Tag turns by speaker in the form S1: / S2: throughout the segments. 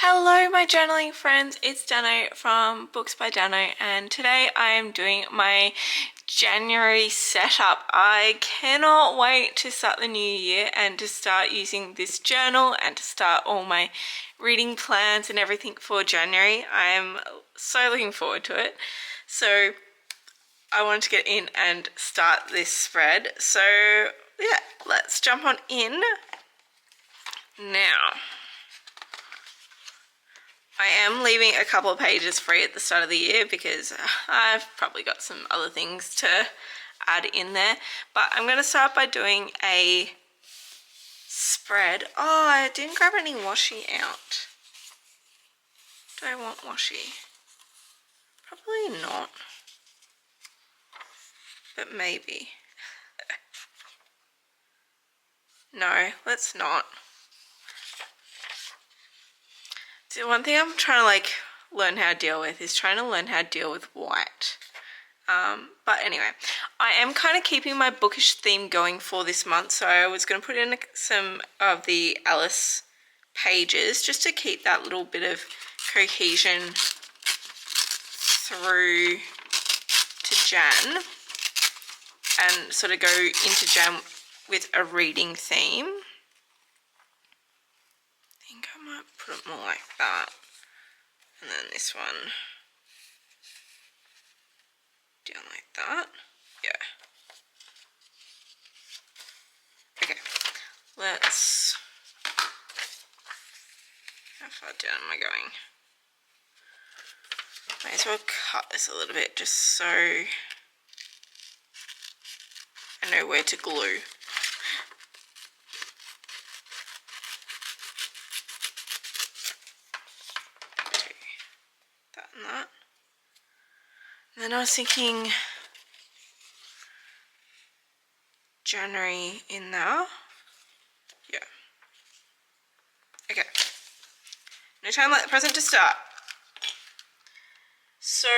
S1: Hello my journaling friends, it's Dano from Books by Dano, and today I am doing my January setup. I cannot wait to start the new year and to start using this journal and to start all my reading plans and everything for January. I am so looking forward to it. So I wanted to get in and start this spread. So yeah, let's jump on in now. I am leaving a couple of pages free at the start of the year because I've probably got some other things to add in there. But I'm going to start by doing a spread. Oh, I didn't grab any washi out. Do I want washi? Probably not. But maybe. No, let's not. So one thing I'm trying to learn how to deal with is trying to learn how to deal with white. But anyway, I am kind of keeping my bookish theme going for this month, so I was going to put in some of the Alice pages just to keep that little bit of cohesion through to Jan and sort of go into Jan with a reading theme. I think I might put it more like that, and then this one down like that. Yeah. Okay, let's, how far down am I going? Might as well cut this a little bit just so I know where to glue. That and that. And then I was thinking January in there. Yeah. Okay. No time like the present to start. So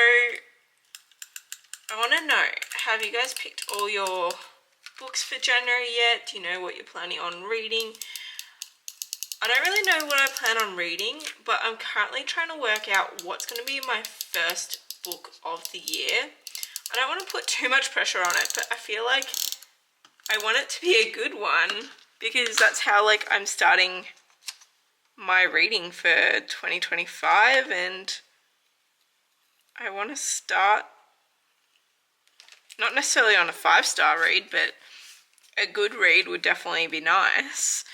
S1: I want to know, have you guys picked all your books for January yet? Do you know what you're planning on reading? I don't really know what I plan on reading, but I'm currently trying to work out what's going to be my first book of the year. I don't want to put too much pressure on it, but I feel like I want it to be a good one because that's how I'm starting my reading for 2025, and I want to start not necessarily on a 5-star read, but a good read would definitely be nice.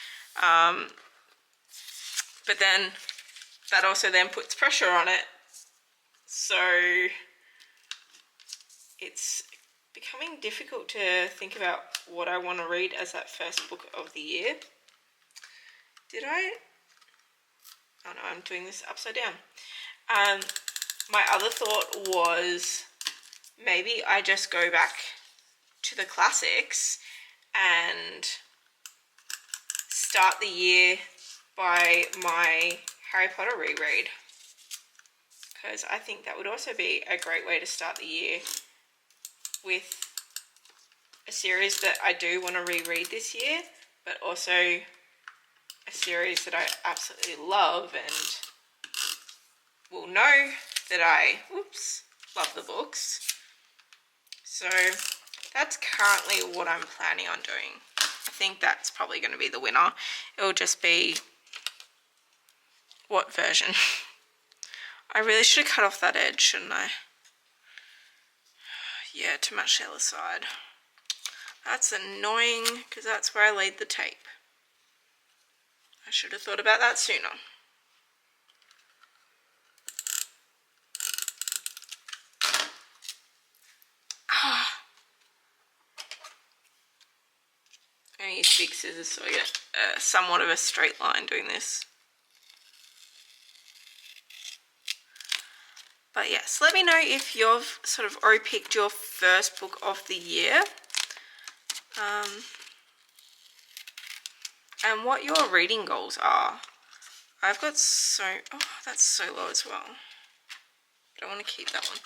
S1: But then that also then puts pressure on it. So it's becoming difficult to think about what I want to read as that first book of the year. Did I? Oh no, I'm doing this upside down. My other thought was maybe I just go back to the classics and start the year by my Harry Potter reread, because I think that would also be a great way to start the year with a series that I do want to reread this year, but also a series that I absolutely love and will know that I love the books. So that's currently what I'm planning on doing. I think that's probably going to be the winner. It'll just be what version. I really should have cut off that edge, shouldn't I? Yeah, too much the other side. That's annoying because that's where I laid the tape. I should have thought about that sooner. I use big scissors so I get somewhat of a straight line doing this. But yes, let me know if you've sort of already picked your first book of the year. And what your reading goals are. I've got oh, that's so low as well. But I want to keep that one.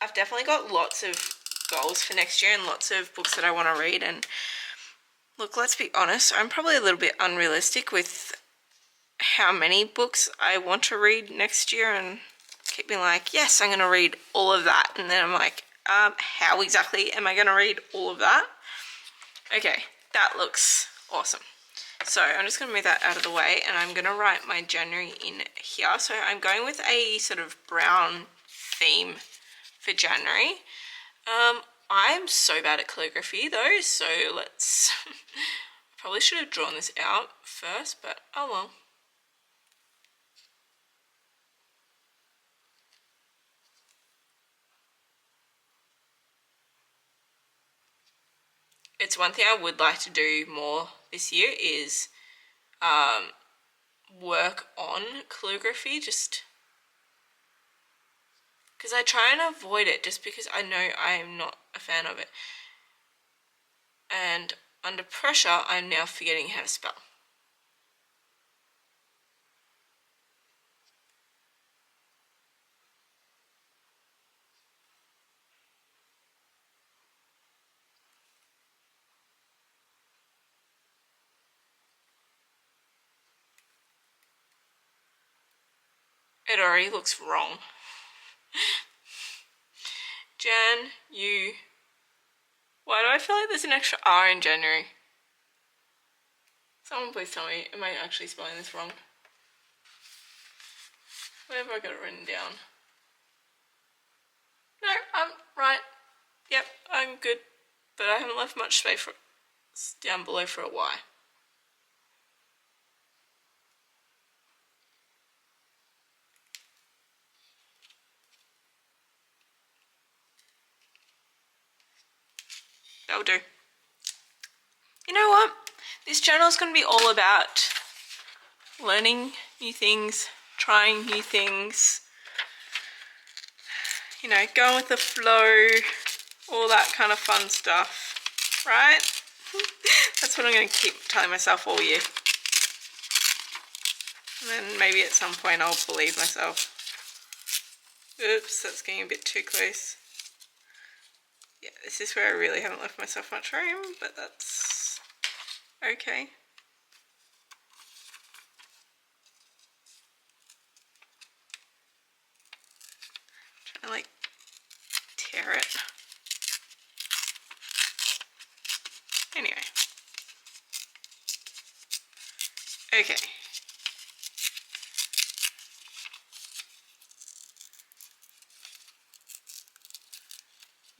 S1: I've definitely got lots of goals for next year and lots of books that I want to read. And look, let's be honest, I'm probably a little bit unrealistic with how many books I want to read next year and keep being like, yes, I'm going to read all of that. And then I'm like, how exactly am I going to read all of that? Okay, that looks awesome. So I'm just going to move that out of the way and I'm going to write my January in here. So I'm going with a sort of brown theme for January. I'm so bad at calligraphy though, so let's... Probably should have drawn this out first, but oh well. It's one thing I would like to do more this year is work on calligraphy, just because I try and avoid it just because I know I am not a fan of it. And under pressure, I'm now forgetting how to spell. It already looks wrong. Jan, you... Why do I feel like there's an extra R in January? Someone please tell me, am I actually spelling this wrong? Where have I got it written down? No, I'm right. Yep, I'm good. But I haven't left much space for down below for a Y. That'll do. You know what? This channel is going to be all about learning new things, trying new things, you know, going with the flow, all that kind of fun stuff, right? That's what I'm going to keep telling myself all year. And then maybe at some point I'll believe myself. Oops, that's getting a bit too close. Yeah, this is where I really haven't left myself much room, but that's okay. Trying to like tear it. Anyway. Okay.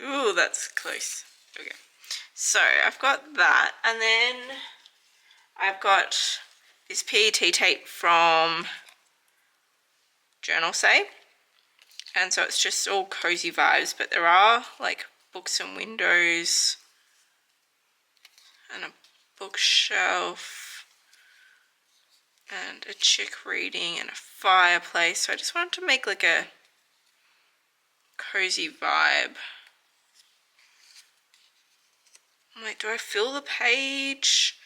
S1: Ooh, that's close. Okay. So I've got that, and then I've got this PET tape from Journal Say, and so it's just all cozy vibes, but there are like books and windows and a bookshelf and a chick reading and a fireplace, so I just wanted to make like a cozy vibe. I'm like, do I fill the page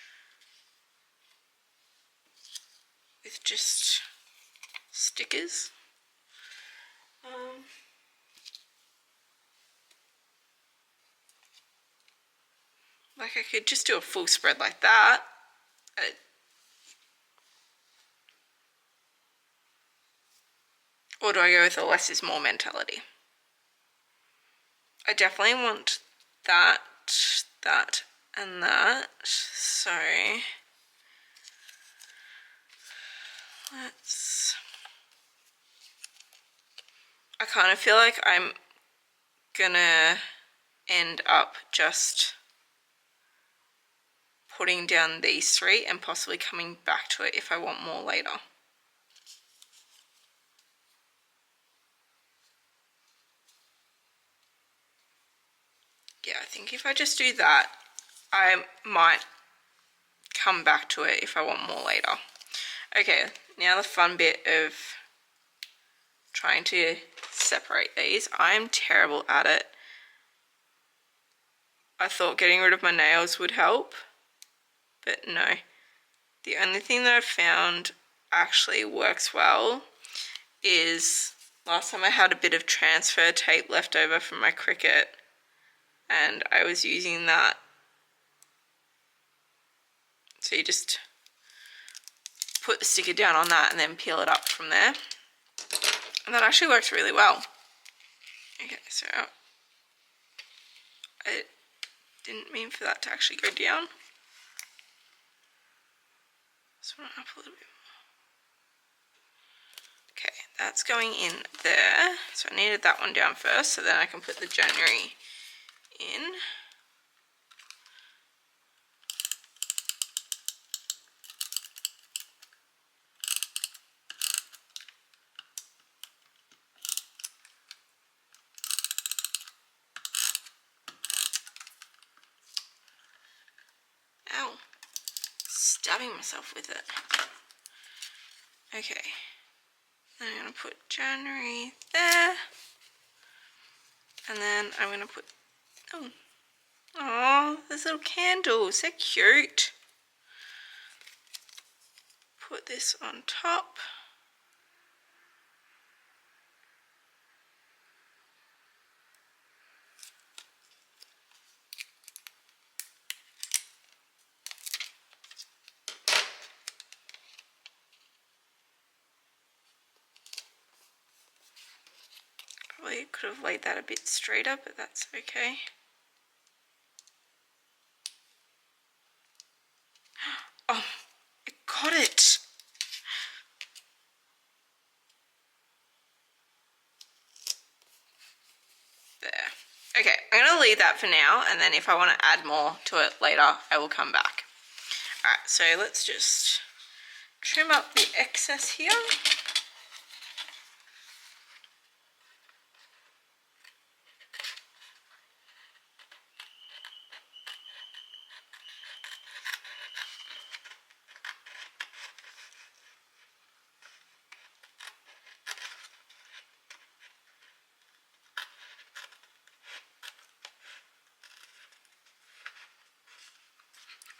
S1: with just stickers? Like I could just do a full spread like that. Or do I go with a less is more mentality? I definitely want that, that, and that. So let's... I kind of feel like I'm gonna end up just putting down these three and possibly coming back to it if I want more later. Yeah, I think if I just do that, I might come back to it if I want more later. Okay, now the fun bit of trying to separate these. I'm terrible at it. I thought getting rid of my nails would help, but no. The only thing that I've found actually works well is last time I had a bit of transfer tape left over from my Cricut and I was using that. So you just put the sticker down on that and then peel it up from there. And that actually works really well. Okay, so I didn't mean for that to actually go down. Just want it up a little bit more. Okay, that's going in there. So I needed that one down first, so then I can put the January in. Ow, stabbing myself with it. Okay, then I'm going to put January there, and then I'm going to put, oh, this little candle, so cute. Put this on top. Probably could have laid that a bit straighter, but that's okay. Oh, I got it. There. Okay, I'm going to leave that for now, and then if I want to add more to it later, I will come back. Alright, so let's just trim up the excess here.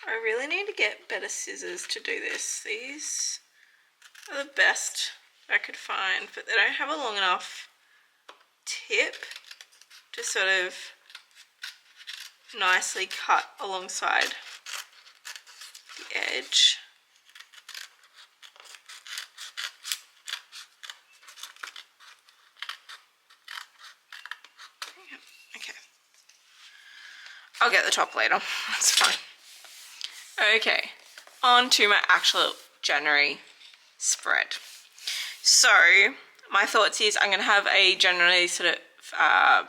S1: I really need to get better scissors to do this. These are the best I could find, but they don't have a long enough tip to sort of nicely cut alongside the edge. Okay. I'll get the top later. That's fine. Okay, on to my actual January spread. So my thoughts is I'm going to have a generally sort of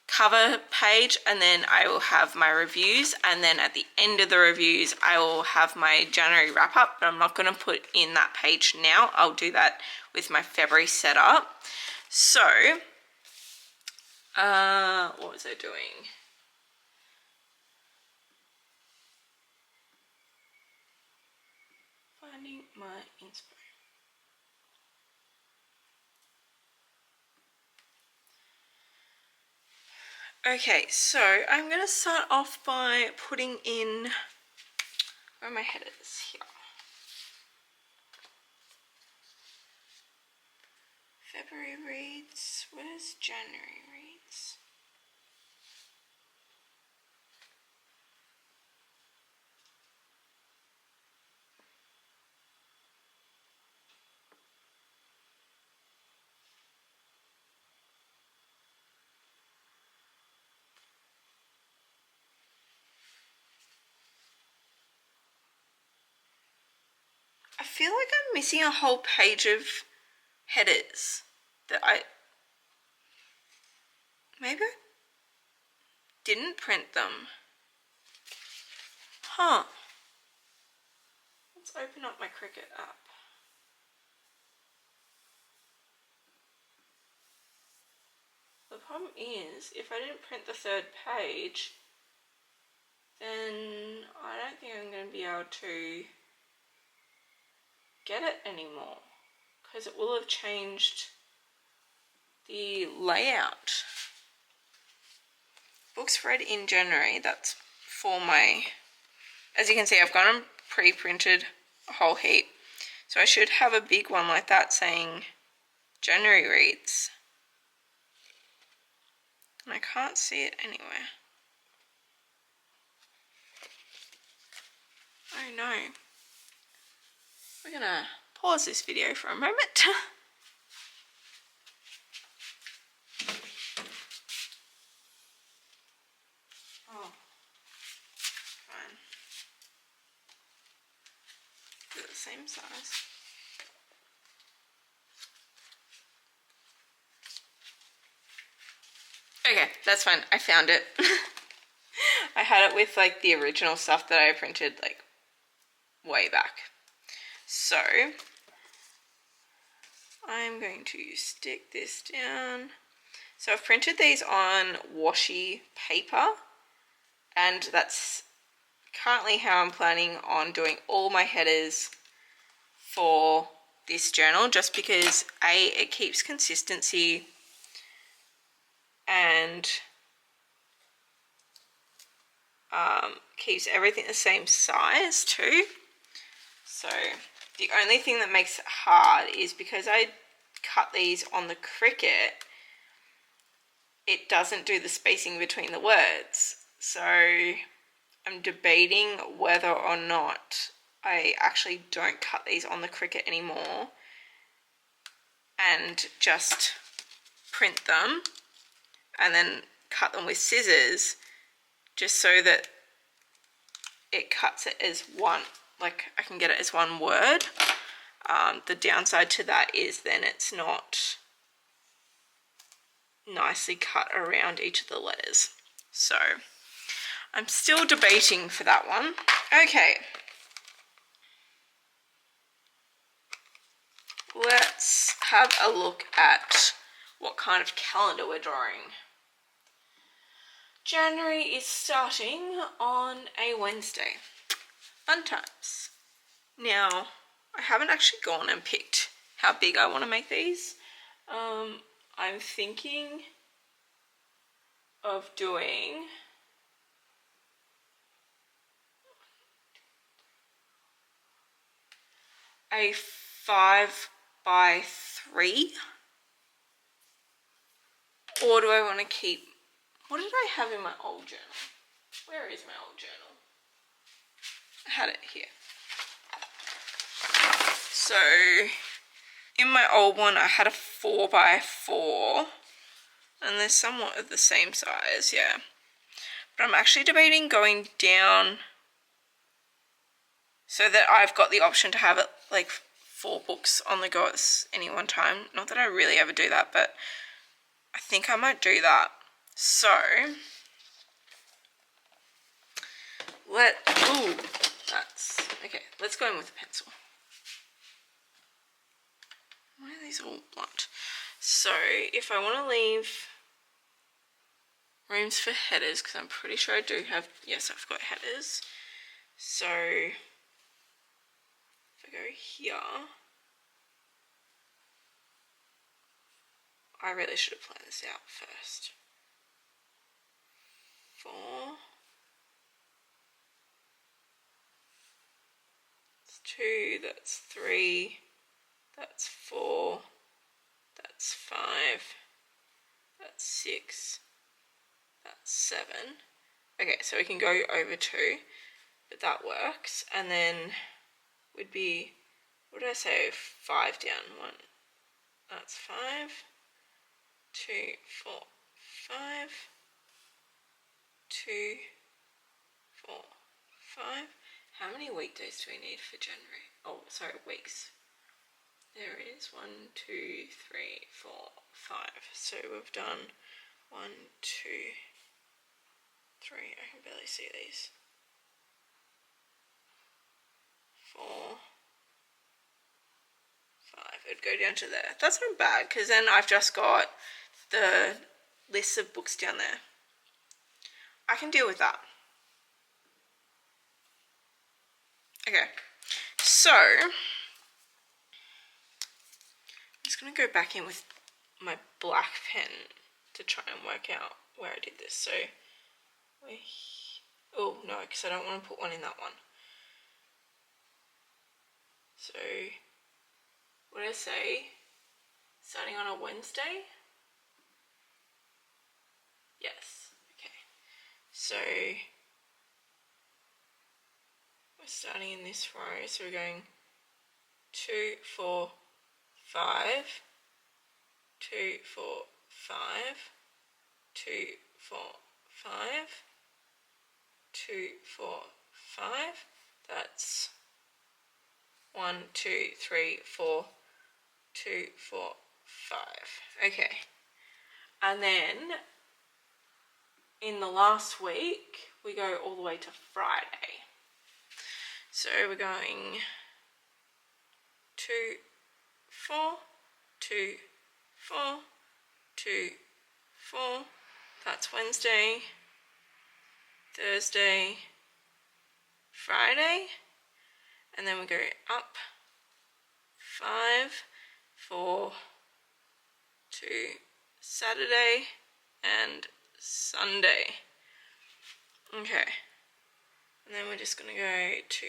S1: cover page, and then I will have my reviews, and then at the end of the reviews I will have my January wrap up, but I'm not going to put in that page now. I'll do that with my February setup. So what was I doing? Finding my inspiration. Okay, so I'm going to start off by putting in where my headers here. February reads, where's January reads? I feel like I'm missing a whole page of headers that maybe I didn't print them. Huh. Let's open up my Cricut app. The problem is, if I didn't print the third page, then I don't think I'm going to be able to get it anymore, because it will have changed the layout. Books read in January, that's for my, as you can see, I've got them pre-printed a whole heap, so I should have a big one like that saying January reads, and I can't see it anywhere. Oh no. We're gonna pause this video for a moment. Oh, fine. They're the same size. Okay, that's fine. I found it. I had it with like the original stuff that I printed like way back. So I'm going to stick this down. So I've printed these on washi paper, and that's currently how I'm planning on doing all my headers for this journal, just because it keeps consistency and keeps everything the same size too. So the only thing that makes it hard is because I cut these on the Cricut, it doesn't do the spacing between the words. So I'm debating whether or not I actually don't cut these on the Cricut anymore and just print them and then cut them with scissors, just so that it cuts it as one, like I can get it as one word. The downside to that is then it's not nicely cut around each of the letters. So I'm still debating for that one. Okay, let's have a look at what kind of calendar we're drawing. January is starting on a Wednesday. Fun times. Now, I haven't actually gone and picked how big I want to make these. I'm thinking of doing a 5x3, or do I want to keep, what did I have in my old journal? Where is my old journal? I had it here. So in my old one I had a 4x4, and they're somewhat of the same size, yeah. But I'm actually debating going down so that I've got the option to have it like 4 books on the go at any one time. Not that I really ever do that, but I think I might do that. So let's go in with a pencil. Why are these all blunt? So if I want to leave rooms for headers, because I'm pretty sure I do have, yes, I've got headers. So if I go here, I really should have planned this out first. 4. That's 2, that's 3, that's 4, that's 5, that's 6, that's 7. Okay, so we can go over 2, but that works. And then would be, what did I say, 5 down, 1, that's 5, 2, 4, 5, 2, 4, 5. How many weekdays do we need for January? Oh, sorry, weeks. There it is, 1, 2, 3, 4, 5. So we've done 1, 2, 3. I can barely see these. 4, 5. It'd go down to there. That's not bad, because then I've just got the list of books down there. I can deal with that. Okay, so I'm just going to go back in with my black pen to try and work out where I did this. So, oh no, because I don't want to put one in that one. So, what did I say? Starting on a Wednesday? Yes, okay. So, we're starting in this row, so we're going 2, 4, 5, 2, 4, 5, 2, 4, 5, 2, 4, 5. That's 1, 2, 3, 4, 2, 4, 5. Okay. And then in the last week, we go all the way to Friday. So we're going 2, 4, 2, 4, 2, 4. That's Wednesday, Thursday, Friday. And then we go up 5, 4, 2, Saturday and Sunday. Okay. And then we're just going to go 2,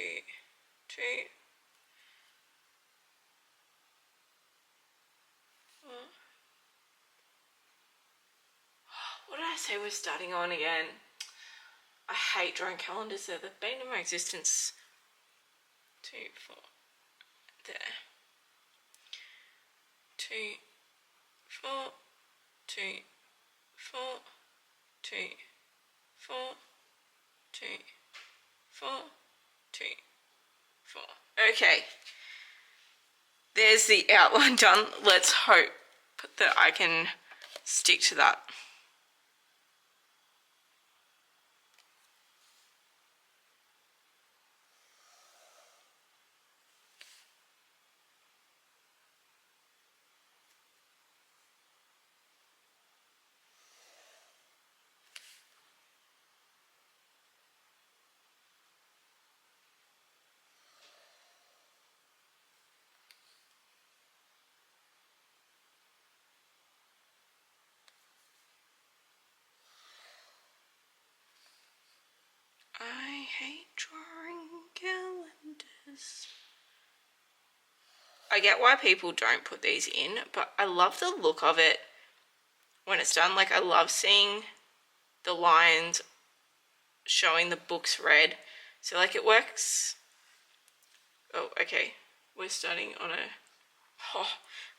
S1: 2, 4. What did I say we're starting on again? I hate drawing calendars. They're the bane of my existence. 2, 4. There. 2, 4, 2, 4, 2, 4, 2, 4, 2, 4. Okay. There's the outline done. Let's hope that I can stick to that. I hate drawing calendars. I get why people don't put these in, but I love the look of it when it's done. Like, I love seeing the lines showing the books read. So, like, it works. Oh, okay. We're starting on a... Oh,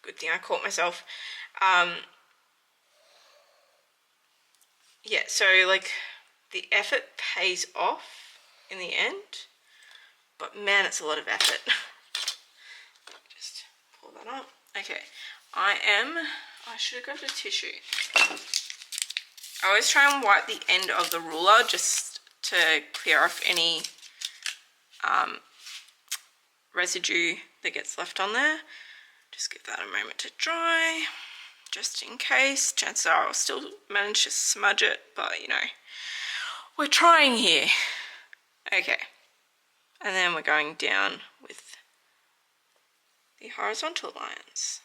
S1: good thing I caught myself. Yeah, so, like, the effort pays off in the end. But, man, it's a lot of effort. Just pull that up. Okay. I should have grabbed a tissue. I always try and wipe the end of the ruler just to clear off any residue that gets left on there. Just give that a moment to dry, just in case. Chances are I'll still manage to smudge it, but you know, we're trying here. Okay, and then we're going down with the horizontal lines.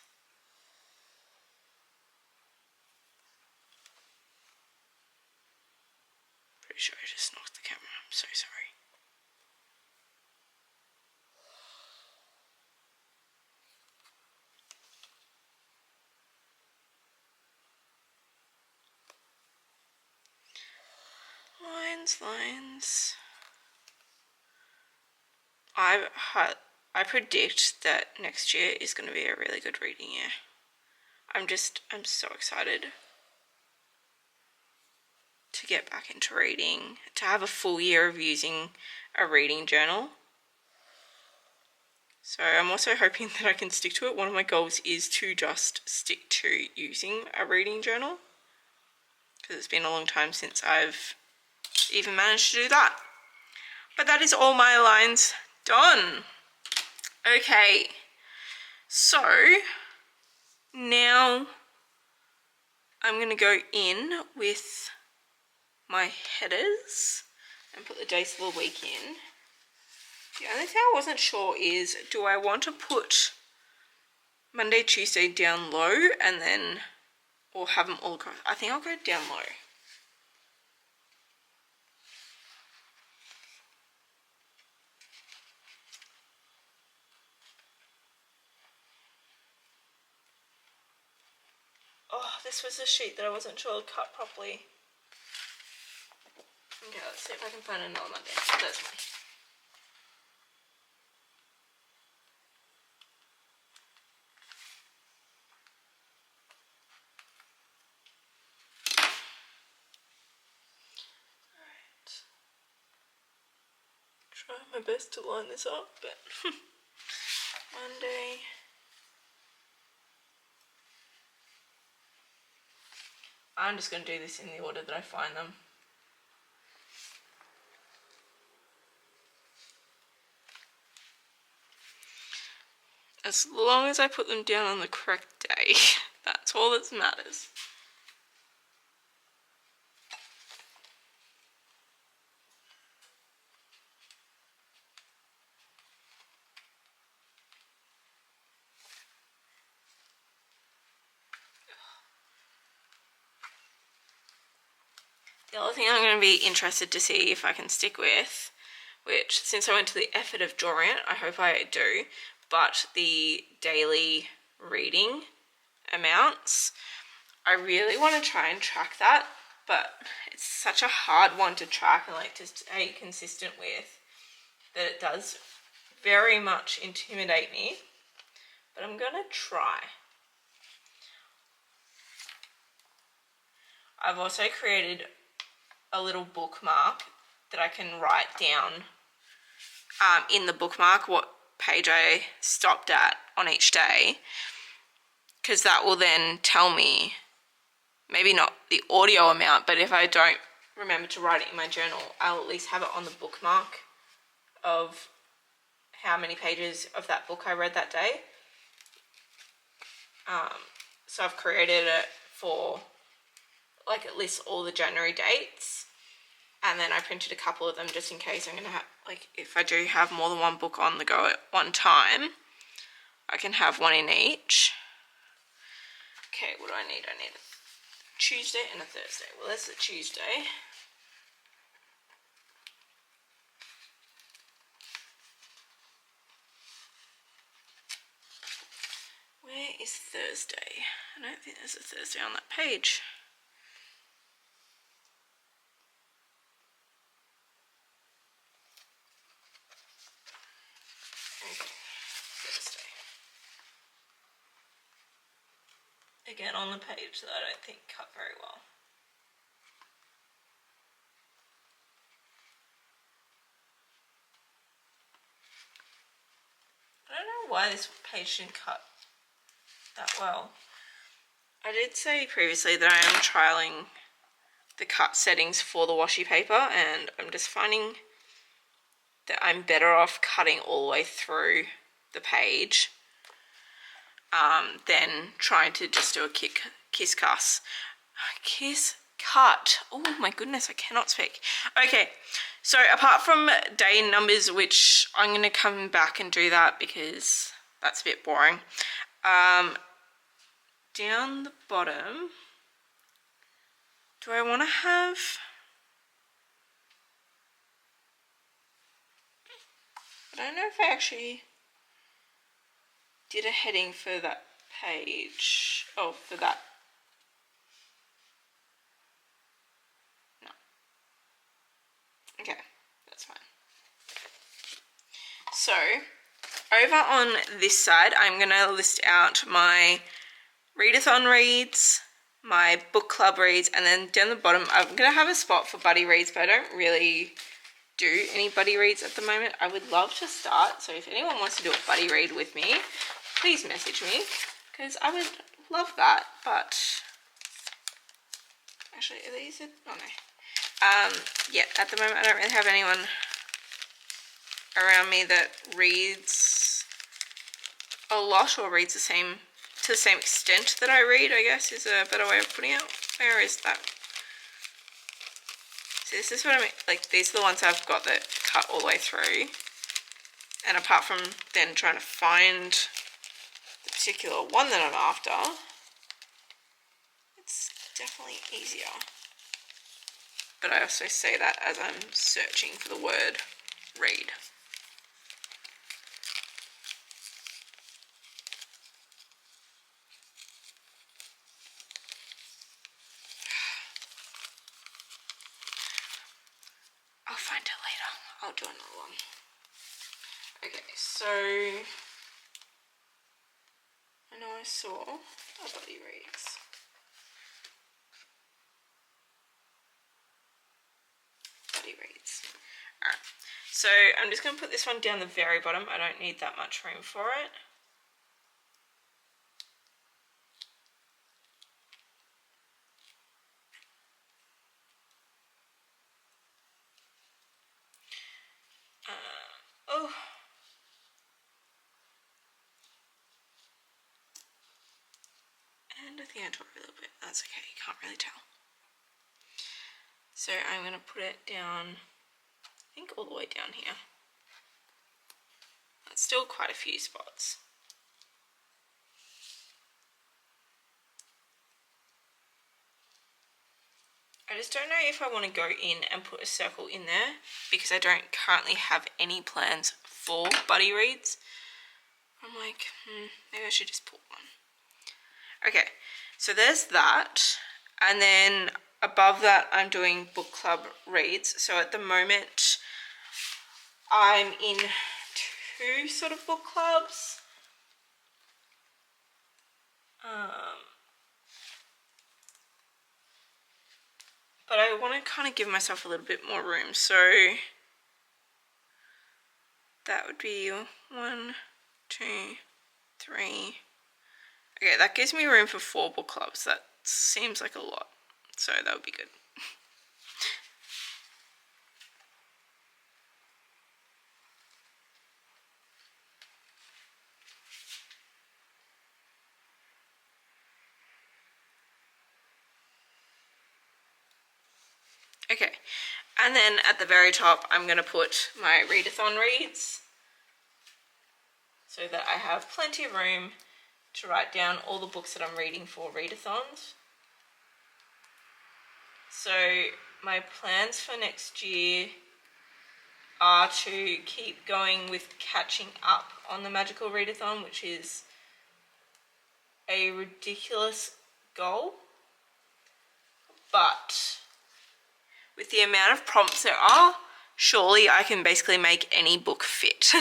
S1: Pretty sure I just knocked the camera. I'm so sorry. Lines. I predict that next year is going to be a really good reading year. I'm so excited to get back into reading, to have a full year of using a reading journal. So I'm also hoping that I can stick to it. One of my goals is to just stick to using a reading journal, because it's been a long time since I've even managed to do that. But that is all my lines done. Okay, so now I'm going to go in with my headers and put the days of the week in. The only thing I wasn't sure is, do I want to put Monday, Tuesday down low and then, or have them all across? I think I'll go down low. Oh, this was a sheet that I wasn't sure I'd cut properly. Okay, let's see if I can find another Monday. That's fine. try my best to line this up, but Monday. I'm just going to do this in the order that I find them. As long as I put them down on the correct day, that's all that matters. The other thing I'm going to be interested to see if I can stick with, which since I went to the effort of drawing it, I hope I do, but the daily reading amounts, I really want to try and track that, but it's such a hard one to track and like to stay consistent with that it does very much intimidate me, but I'm going to try. I've also created a little bookmark that I can write down in the bookmark what page I stopped at on each day, because that will then tell me, maybe not the audio amount, but if I don't remember to write it in my journal, I'll at least have it on the bookmark of how many pages of that book I read that day. So I've created it for like at least all the January dates, and then I printed a couple of them just in case I'm going to have, like, if I do have more than one book on the go at one time, I can have one in each. Okay, what do I need? I need a Tuesday and a Thursday. Well, that's the Tuesday. Where is Thursday? I don't think there's a Thursday on that page. Okay, Thursday. Again, on the page that I don't think cut very well. I don't know why this page didn't cut that well. I did say previously that I am trialing the cut settings for the washi paper, and I'm just finding that I'm better off cutting all the way through the page than trying to just do a kiss cut. Oh my goodness, I cannot speak. Okay, so apart from day numbers, which I'm going to come back and do that because that's a bit boring, down the bottom, do I want to have... I don't know if I actually did a heading for that page. Oh, for that. No. Okay, that's fine. So, over on this side, I'm going to list out my readathon reads, my book club reads, and then down the bottom, I'm going to have a spot for buddy reads, but I don't really do any buddy reads at the moment. I would love to start, so if anyone wants to do a buddy read with me, please message me, because I would love that. But actually, are these it? Oh no. Yeah, at the moment I don't really have anyone around me that reads a lot or reads to the same extent that I read, I guess is a better way of putting it. Where is that? So this is what I mean, like these are the ones I've got that cut all the way through, and apart from then trying to find the particular one that I'm after, it's definitely easier. But I also say that as I'm searching for the word read. I'll find it later. I'll do another one. Okay, so I know I saw a buddy reads. Buddy reads. Alright, So I'm just going to put this one down the very bottom. I don't need that much room for it. Oh. And I think I tore it a little bit. That's okay, you can't really tell. So I'm going to put it down, I think all the way down here. That's still quite a few spots. I just don't know if I want to go in and put a circle in there because I don't currently have any plans for buddy reads. I'm like, maybe I should just put one. Okay, so there's that. And then above that, I'm doing book club reads. So at the moment, I'm in 2 sort of book clubs. But I want to kind of give myself a little bit more room. So that would be 1, 2, 3. Okay, that gives me room for 4 book clubs. That seems like a lot. So that would be good. Okay, and then at the very top, I'm going to put my readathon reads so that I have plenty of room to write down all the books that I'm reading for readathons. So my plans for next year are to keep going with catching up on the Magical Readathon, which is a ridiculous goal, but with the amount of prompts there are, surely I can basically make any book fit.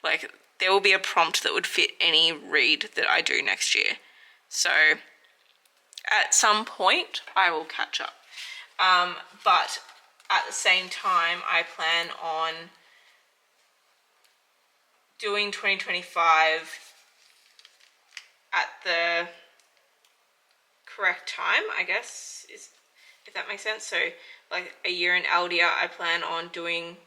S1: Like, there will be a prompt that would fit any read that I do next year. So at some point, I will catch up. But at the same time, I plan on doing 2025 at the correct time, I guess, if that makes sense. So like a year in Aldia, I plan on doing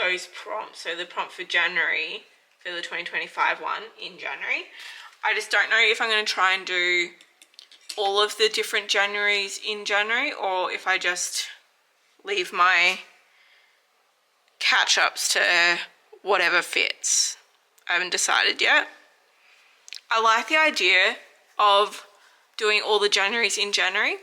S1: those prompts. So the prompt for January, for the 2025 one in January. I just don't know if I'm going to try and do all of the different Januaries in January, or if I just leave my catch-ups to whatever fits. I haven't decided yet. I like the idea of doing all the Januaries in January.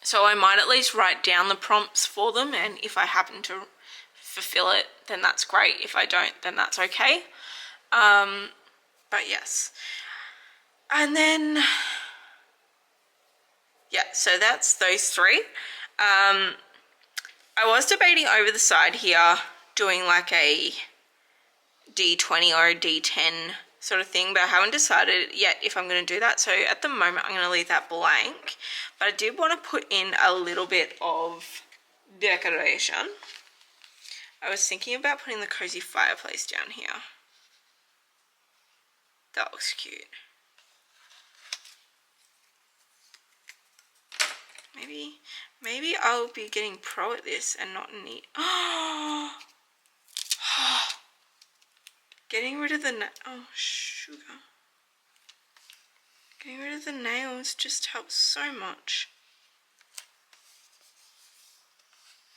S1: So I might at least write down the prompts for them, and if I happen to fulfill it, then that's great. If I don't, then that's okay. But yes. And then, yeah, so that's those 3. I was debating over the side here doing like a D20 or a D10 sort of thing, but I haven't decided yet if I'm going to do that. So at the moment, I'm going to leave that blank. But I did want to put in a little bit of decoration. I was thinking about putting the cozy fireplace down here. That looks cute. Maybe I'll be getting pro at this and not neat. Oh, getting rid of the sugar. Getting rid of the nails just helps so much.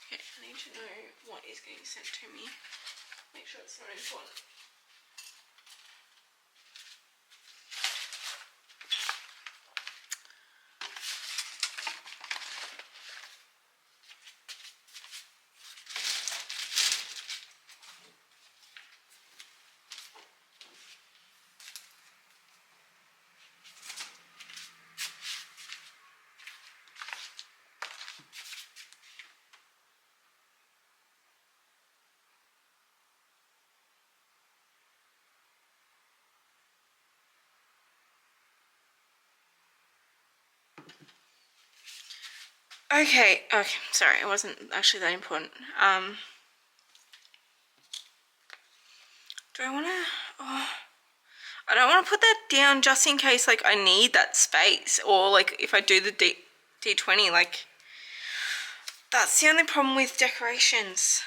S1: Okay, I need to know what is getting sent to me. Make sure it's not important. Okay, sorry, it wasn't actually that important. Do I want to... Oh, I don't want to put that down just in case, like, I need that space. Or, like, if I do the D20, like, that's the only problem with decorations.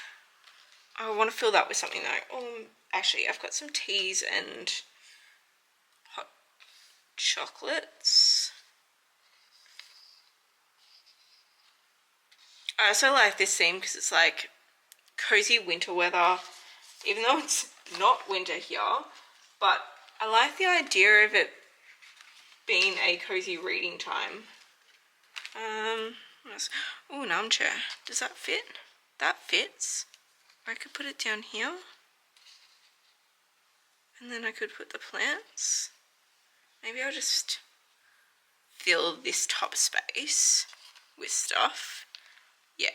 S1: I want to fill that with something, though. Actually, I've got some teas and hot chocolates. I also like this theme because it's, like, cozy winter weather, even though it's not winter here, but I like the idea of it being a cozy reading time. What else? Oh, an armchair. Does that fit? That fits. Or I could put it down here. And then I could put the plants. Maybe I'll just fill this top space with stuff. Yeah,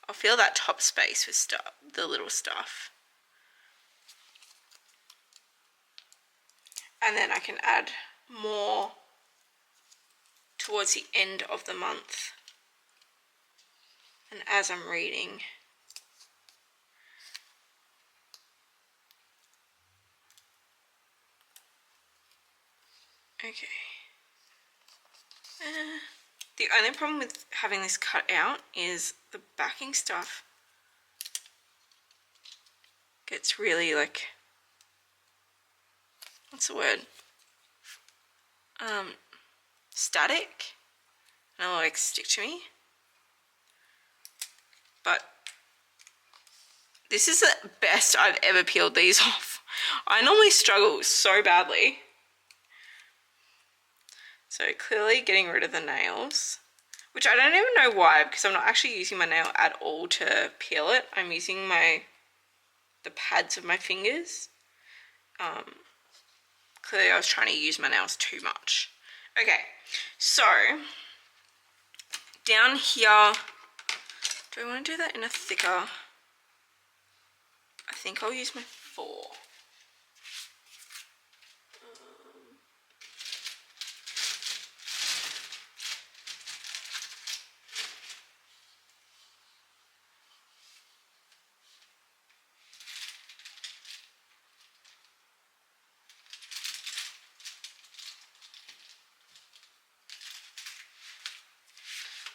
S1: I'll fill that top space with stuff, the little stuff. And then I can add more towards the end of the month and as I'm reading. Okay. The only problem with having this cut out is the backing stuff gets really, like, what's the word? Static, and it'll, like, stick to me. But this is the best I've ever peeled these off. I normally struggle so badly. So clearly getting rid of the nails, which I don't even know why, because I'm not actually using my nail at all to peel it. I'm using the pads of my fingers. Clearly I was trying to use my nails too much. Okay, so down here, do I want to do that in a thicker? I think I'll use my 4.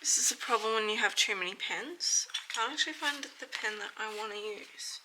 S1: This is a problem when you have too many pens. I can't actually find the pen that I want to use.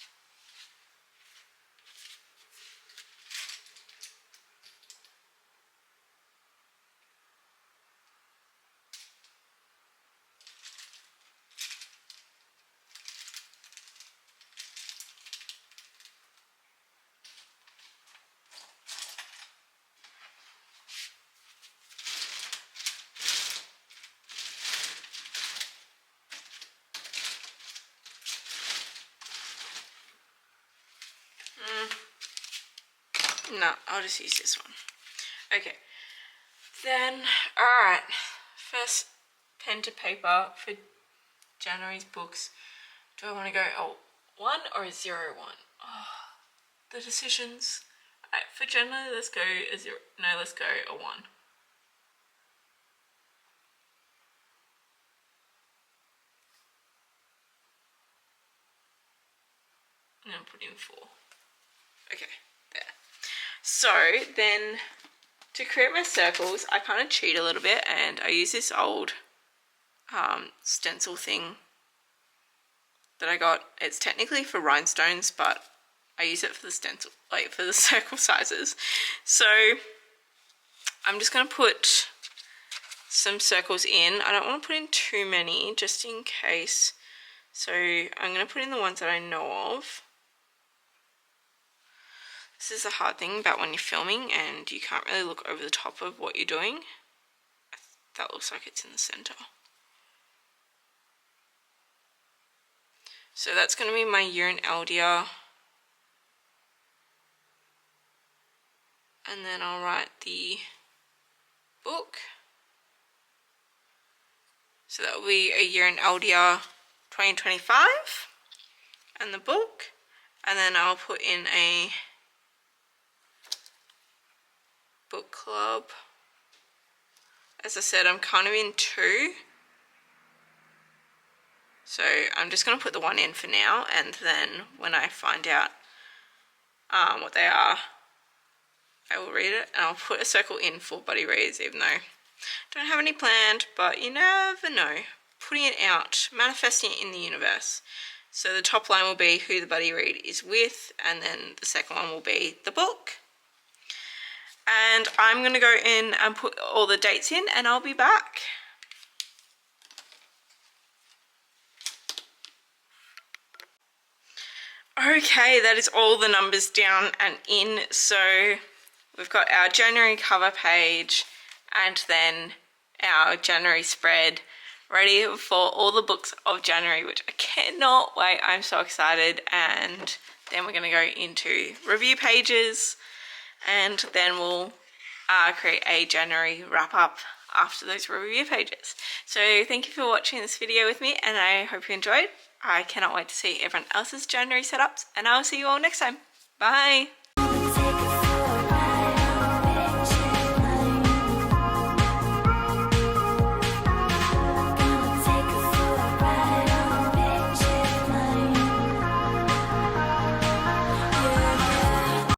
S1: No, I'll just use this one. Okay, then, alright, first pen to paper for January's books. Do I want to go a 1 or a 0-1? Oh, the decisions. Alright, for January, let's go a 0. No, let's go a 1. And then put in 4. Okay, there. So then to create my circles, I kind of cheat a little bit and I use this old stencil thing that I got. It's technically for rhinestones, but I use it for the stencil, like for the circle sizes. So I'm just going to put some circles in. I don't want to put in too many just in case. So I'm going to put in the ones that I know of. This is the hard thing about when you're filming and you can't really look over the top of what you're doing. That looks like it's in the center. So that's going to be my year in Eldia. And then I'll write the book. So that will be a year in Eldia 2025. And the book. And then I'll put in a book club. As I said, I'm kind of in 2. So I'm just going to put the 1 in for now, and then when I find out what they are, I will read it, and I'll put a circle in for buddy reads, even though I don't have any planned, but you never know. Putting it out, manifesting it in the universe. So the top line will be who the buddy read is with, and then the second one will be the book. And I'm going to go in and put all the dates in, and I'll be back. Okay, that is all the numbers down and in. So we've got our January cover page and then our January spread ready for all the books of January, which I cannot wait. I'm so excited. And then we're going to go into review pages, and then we'll create a January wrap up after those review pages. So thank you for watching this video with me, and I hope you enjoyed. I cannot wait to see everyone else's January setups, and I'll see you all next time. Bye!